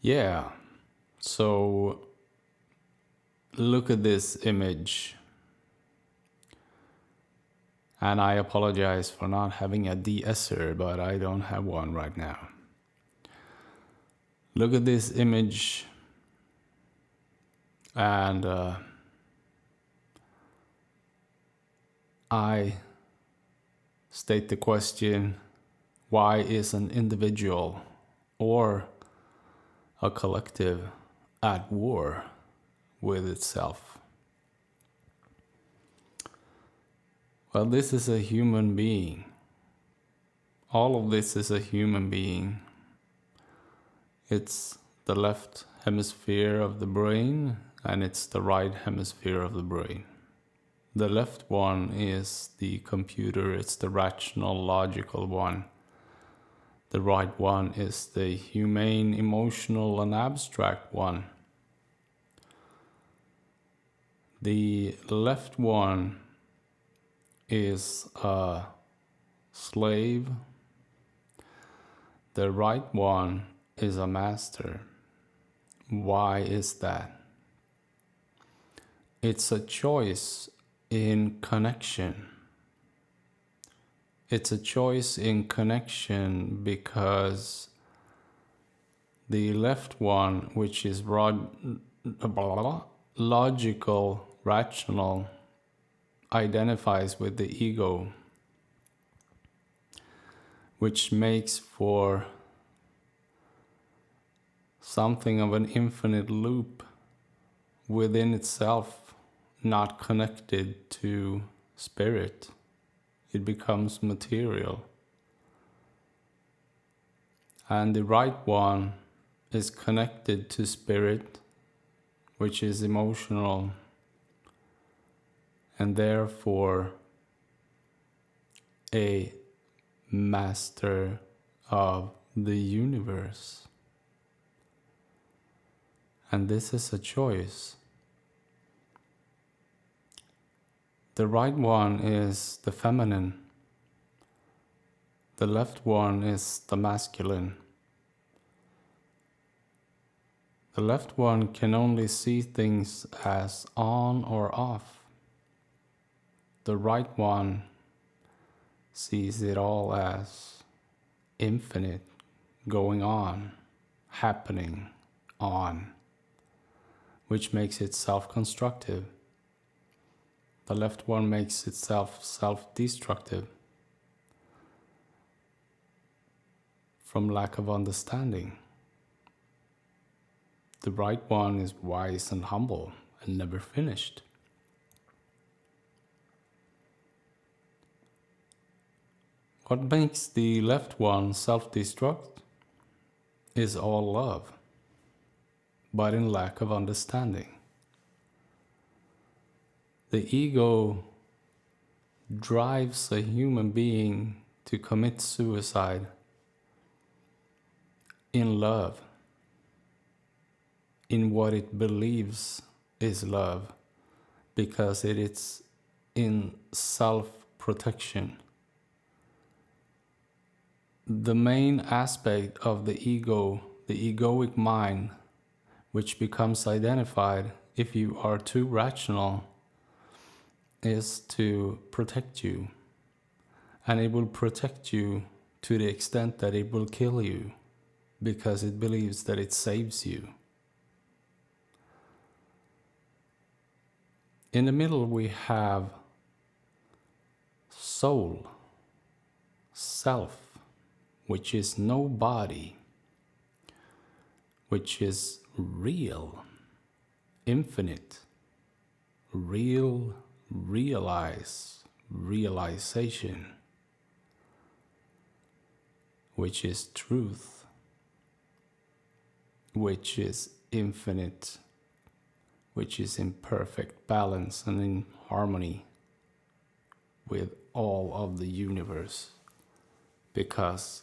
Yeah, so look at this image. And I apologize for not having a de-esser, but I don't have one right now. Look at this image, and I state the question, why is an individual or a collective at war with itself? Well, this is a human being. All of this is a human being. It's the left hemisphere of the brain and it's the right hemisphere of the brain. The left one is the computer, it's the rational, logical one. The right one is the humane, emotional, and abstract one. The left one is a slave. The right one is a master. Why is that? It's a choice in connection. It's a choice in connection because the left one, which is logical, rational, identifies with the ego, which makes for something of an infinite loop within itself, not connected to spirit. It becomes material. And the right one is connected to spirit, which is emotional, and therefore a master of the universe. And this is a choice. The right one is the feminine. The left one is the masculine. The left one can only see things as on or off. The right one sees it all as infinite, going on, happening on, which makes it self-constructive. The left one makes itself self-destructive from lack of understanding. The right one is wise and humble and never finished. What makes the left one self-destruct is all love, but in lack of understanding. The ego drives a human being to commit suicide in love, in what it believes is love, because it is in self-protection. The main aspect of the ego, the egoic mind, which becomes identified if you are too rational, is to protect you. And it will protect you to the extent that it will kill you, because it believes that it saves you. In the middle we have soul, self, which is no body, which is real, infinite, realization, which is truth, which is infinite, which is in perfect balance and in harmony with all of the universe, because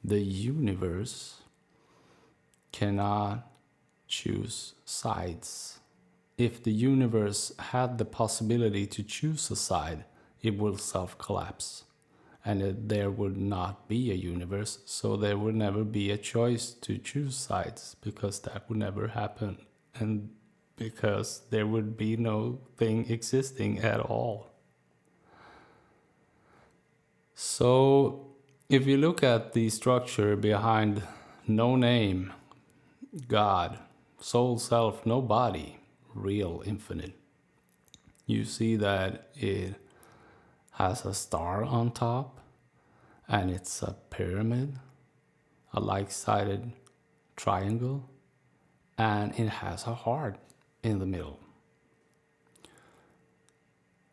the universe cannot choose sides. If the universe had the possibility to choose a side, it will self-collapse. and there would not be a universe, so there would never be a choice to choose sides, because that would never happen, and because there would be no thing existing at all. So if you look at the structure behind no name, God, soul, self, no body, real, infinite, you see that it has a star on top, and it's a pyramid, a like-sided triangle, and it has a heart in the middle,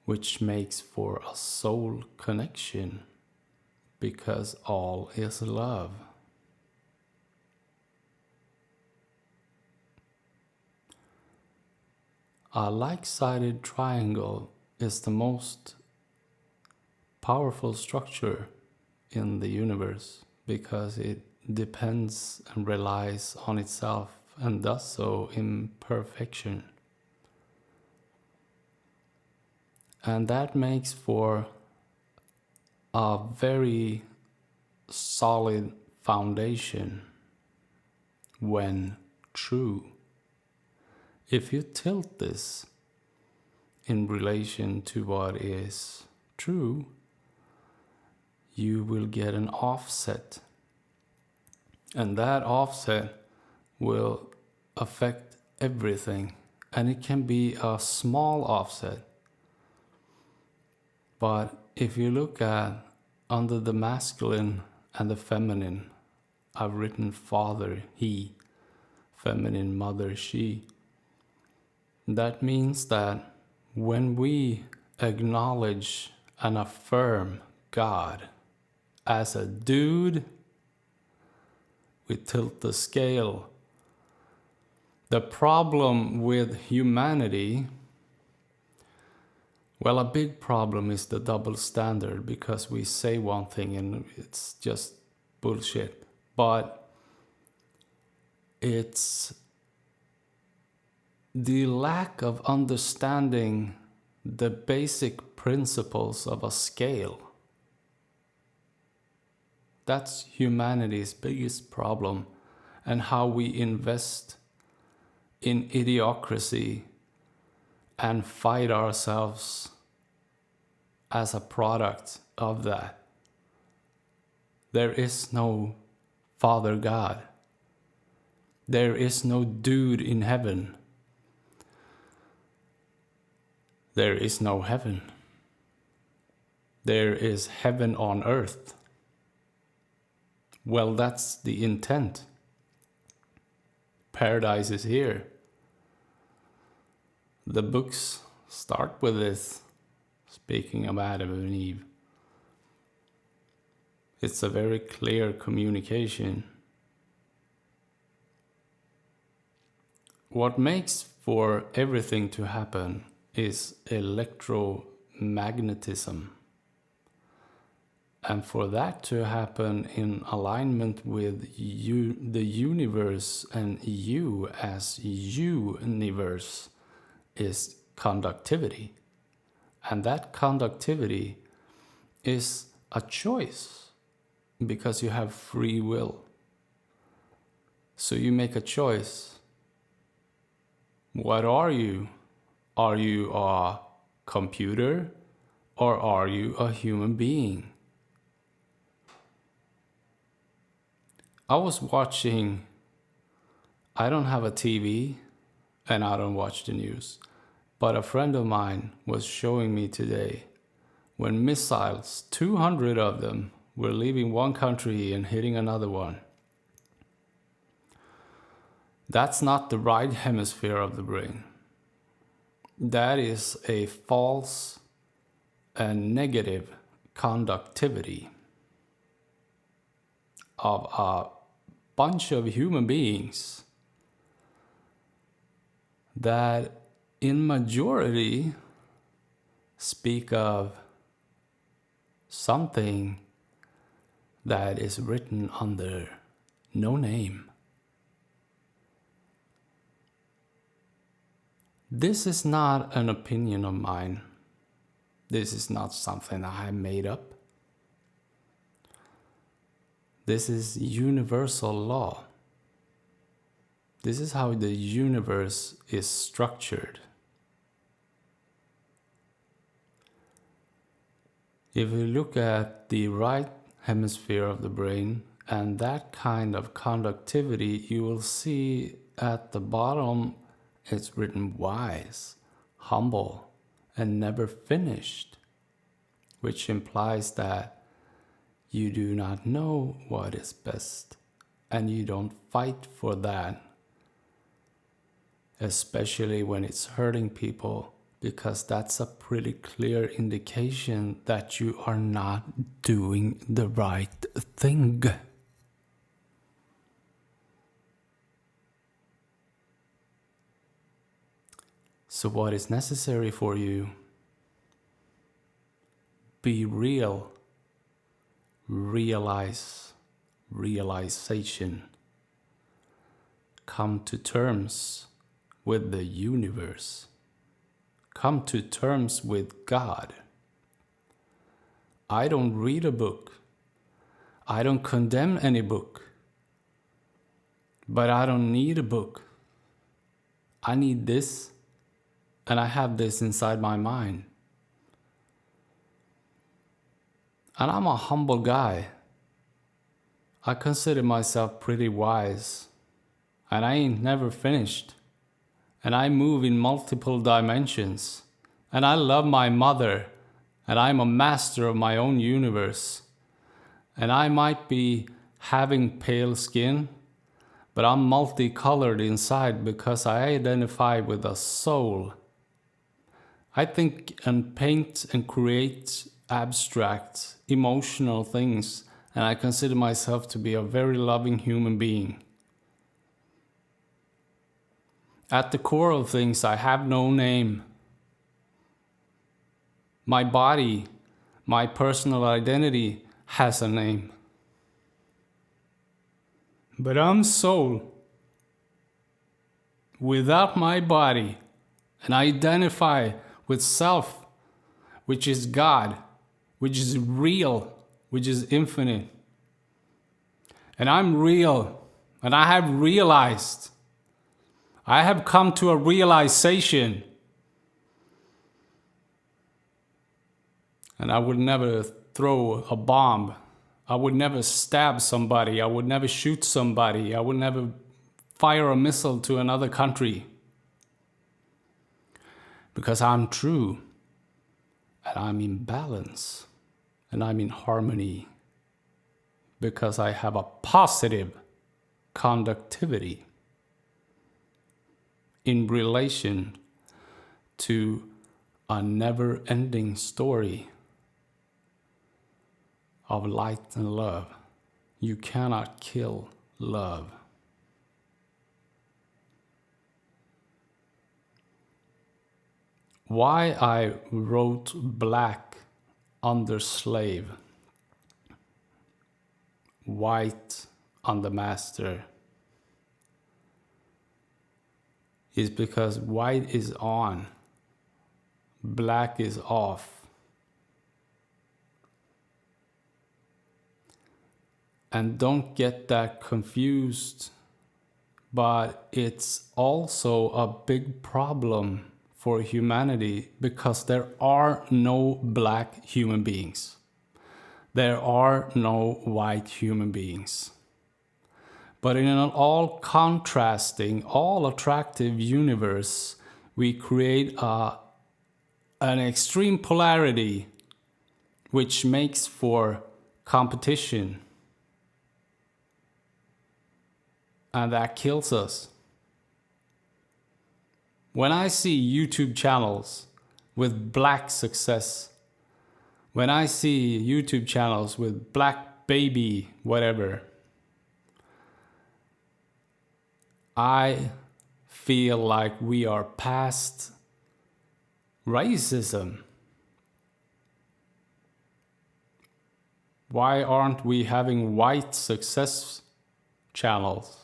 which makes for a soul connection, because all is love. A like-sided triangle is the most powerful structure in the universe, because it depends and relies on itself and does so in perfection. And that makes for a very solid foundation when true. If you tilt this in relation to what is true, you will get an offset. And that offset will affect everything. And it can be a small offset. But if you look at under the masculine and the feminine, I've written father, he, feminine, mother, she. That means that when we acknowledge and affirm God as a dude, we tilt the scale. The problem with humanity, well, a big problem is the double standard, because we say one thing and it's just bullshit. But it's the lack of understanding the basic principles of a scale. That's humanity's biggest problem, and how we invest in idiocracy and fight ourselves as a product of that. There is no Father God. There is no dude in heaven. There is no heaven. There is heaven on earth. Well, that's the intent. Paradise is here. The books start with this, speaking of Adam and Eve. It's a very clear communication. What makes for everything to happen is electromagnetism. And for that to happen in alignment with you, the universe, and you as universe, is conductivity. And that conductivity is a choice, because you have free will. So you make a choice. What are you? Are you a computer, or are you a human being? I was watching, I don't have a TV and I don't watch the news, but a friend of mine was showing me today when missiles, 200 of them, were leaving one country and hitting another one. That's not the right hemisphere of the brain. That is a false and negative conductivity of a bunch of human beings that in majority speak of something that is written under no name. This is not an opinion of mine. This is not something I made up. This is universal law. This is how the universe is structured. If we look at the right hemisphere of the brain and that kind of conductivity, you will see at the bottom it's written wise, humble, and never finished, which implies that you do not know what is best and you don't fight for that, especially when it's hurting people, because that's a pretty clear indication that you are not doing the right thing. So what is necessary for you? Be real. Realize. Realization. Come to terms with the universe. Come to terms with God. I don't read a book. I don't condemn any book. But I don't need a book. I need this, and I have this inside my mind. And I'm a humble guy. I consider myself pretty wise. And I ain't never finished. And I move in multiple dimensions. And I love my mother. And I'm a master of my own universe. And I might be having pale skin, but I'm multicolored inside because I identify with a soul. I think and paint and create abstract, emotional things, and I consider myself to be a very loving human being. At the core of things, I have no name. My body, my personal identity has a name. But I'm soul. Without my body, and I identify with self, which is God, which is real, which is infinite. And I'm real, and I have realized. I have come to a realization. And I would never throw a bomb. I would never stab somebody. I would never shoot somebody. I would never fire a missile to another country. Because I'm true. And I'm in balance. And I'm in harmony. Because I have a positive conductivity in relation to a never-ending story of light and love. You cannot kill love. Why I wrote black under slave, white on the master, is because white is on, black is off. And don't get that confused, but it's also a big problem for humanity because there are no black human beings. There are no white human beings. But in an all contrasting, all attractive universe, we create an extreme polarity which makes for competition. And that kills us. When I see YouTube channels with black success, when I see YouTube channels with black baby whatever, I feel like we are past racism. Why aren't we having white success channels?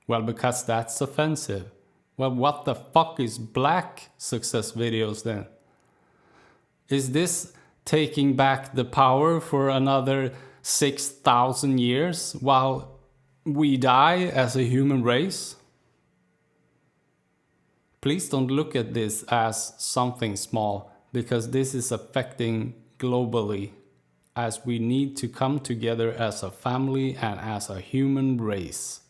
Well, because that's offensive. Well, what the fuck is black success videos then? Is this taking back the power for another 6,000 years while we die as a human race? Please don't look at this as something small, because this is affecting globally, as we need to come together as a family and as a human race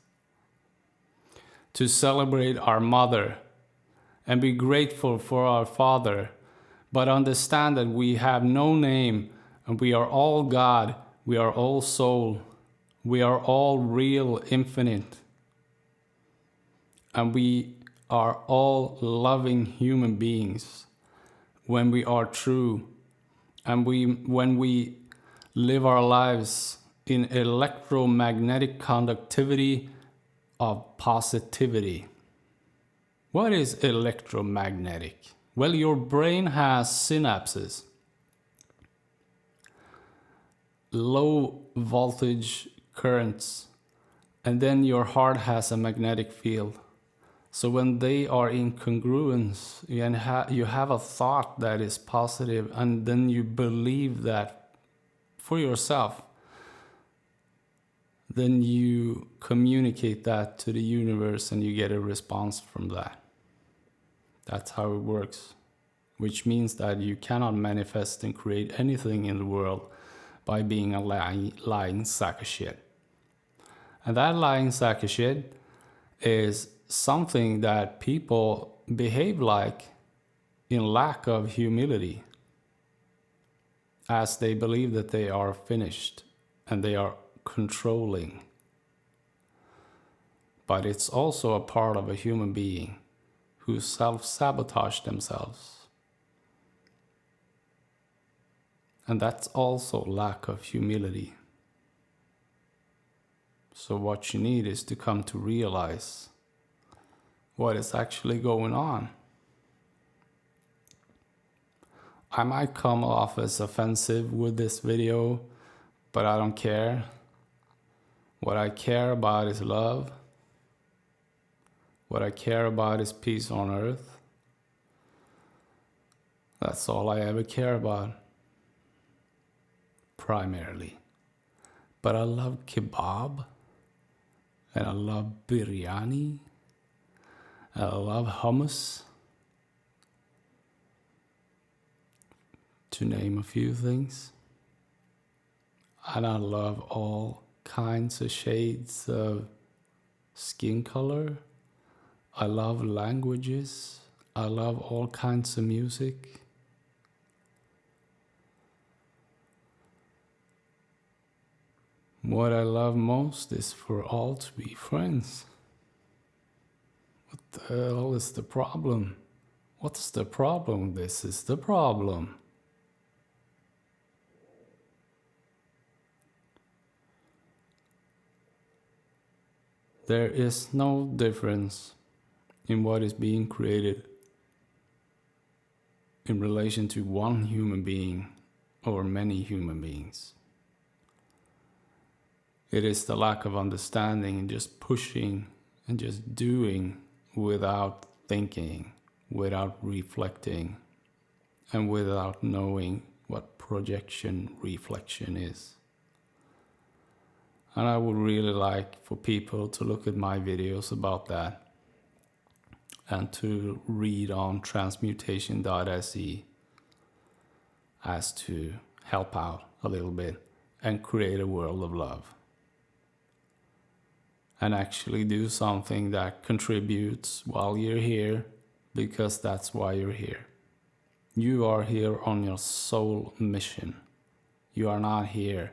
to celebrate our mother and be grateful for our father, but understand that we have no name and we are all God, we are all soul, we are all real, infinite, and we are all loving human beings when we are true, and when we live our lives in electromagnetic conductivity of positivity. What is electromagnetic? Well, your brain has synapses, low voltage currents, and then your heart has a magnetic field. So when they are in congruence, you have a thought that is positive, and then you believe that for yourself, then you communicate that to the universe and you get a response from that. That's how it works, which means that you cannot manifest and create anything in the world by being a lying sack of shit. And that lying sack of shit is something that people behave like in lack of humility, as they believe that they are finished and they are controlling. But it's also a part of a human being who self-sabotage themselves. And that's also lack of humility. So what you need is to come to realize what is actually going on. I might come off as offensive with this video, but I don't care. What I care about is love. What I care about is peace on earth. That's all I ever care about, primarily. But I love kebab, and I love biryani, and I love hummus, to name a few things. And I love all kinds of shades of skin color. I love languages. I love all kinds of music. What I love most is for all to be friends. What the hell is the problem? What's the problem? This is the problem. There is no difference in what is being created in relation to one human being or many human beings. It is the lack of understanding and just pushing and just doing without thinking, without reflecting, and without knowing what projection reflection is. And I would really like for people to look at my videos about that and to read on transmutation.se as to help out a little bit and create a world of love. And actually do something that contributes while you're here, because that's why you're here. You are here on your soul mission. You are not here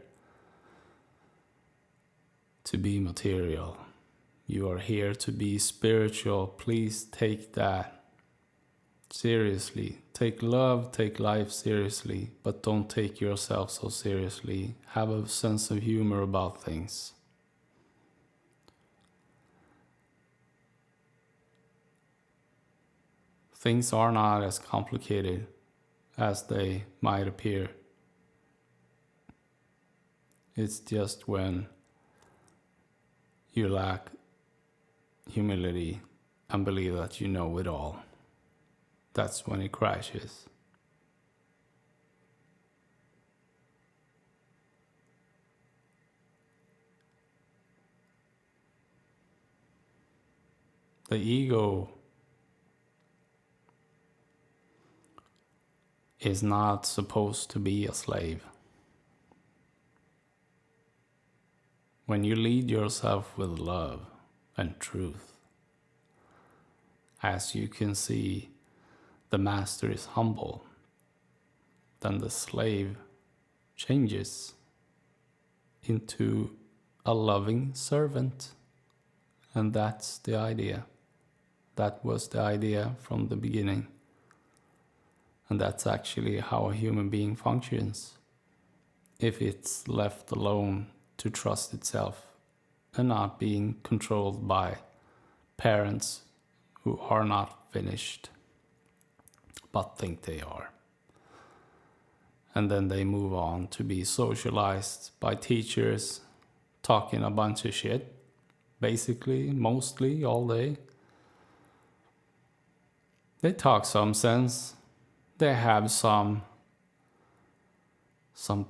to be material. You are here to be spiritual. Please take that seriously. Take love, take life seriously, but don't take yourself so seriously. Have a sense of humor about things. Things are not as complicated as they might appear. It's just when you lack humility and believe that you know it all, that's when it crashes. The ego is not supposed to be a slave. When you lead yourself with love and truth, as you can see, the master is humble, then the slave changes into a loving servant. And that's the idea. That was the idea from the beginning. And that's actually how a human being functions, if it's left alone to trust itself and not being controlled by parents who are not finished but think they are. And then they move on to be socialized by teachers talking a bunch of shit, basically, mostly all day. They talk some sense. They have some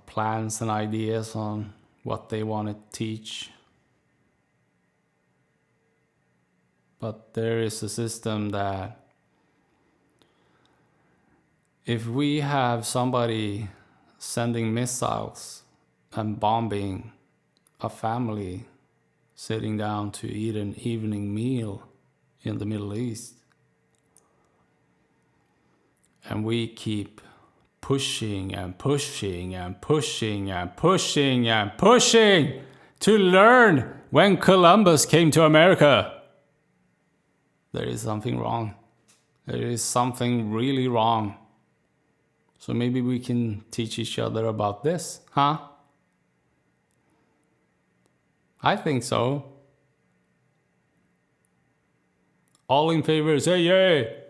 plans and ideas on what they want to teach. But there is a system that if we have somebody sending missiles and bombing a family sitting down to eat an evening meal in the Middle East, and we keep pushing and pushing and pushing and pushing and pushing to learn when Columbus came to America, there is something wrong. There is something really wrong. So maybe we can teach each other about this, huh? I think so. All in favor, say yay!